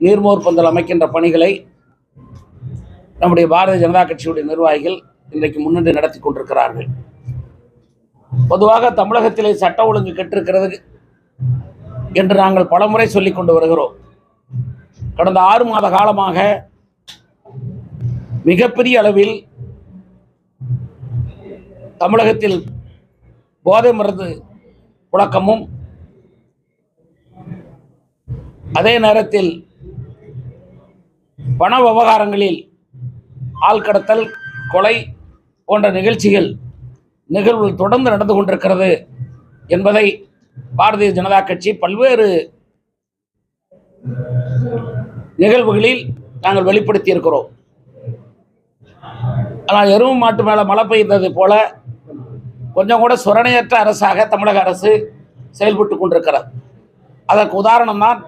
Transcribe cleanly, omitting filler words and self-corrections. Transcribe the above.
நீர்மோர் பந்தல் அமைக்கின்ற பணிகளை நம்முடைய பாரதிய ஜனதா கட்சியுடைய நிர்வாகிகள் இன்றைக்கு முன்னின்று நடத்தி கொண்டிருக்கிறார்கள். பொதுவாக தமிழகத்திலே சட்ட ஒழுங்கு கெட்டிருக்கிறது என்று நாங்கள் பலமுறை சொல்லிக் கொண்டு வருகிறோம். கடந்த 6 மாத காலமாக மிகப்பெரிய அளவில் தமிழகத்தில் போதை மருந்து புழக்கமும், அதே நேரத்தில் பண விவகாரங்களில் ஆள்கடத்தல், கொலை போன்ற நிகழ்வுகள் தொடர்ந்து நடந்து கொண்டிருக்கிறது என்பதை பாரதிய ஜனதா கட்சி பல்வேறு நிகழ்வுகளில் நாங்கள் வெளிப்படுத்தி இருக்கிறோம். ஆனால் எருவு மாட்டு மேல மழை பெய்தது போல கொஞ்சம் கூட சுரணையற்ற அரசாக தமிழக அரசு செயல்பட்டு கொண்டிருக்கிறது. அதற்கு உதாரணம் தான்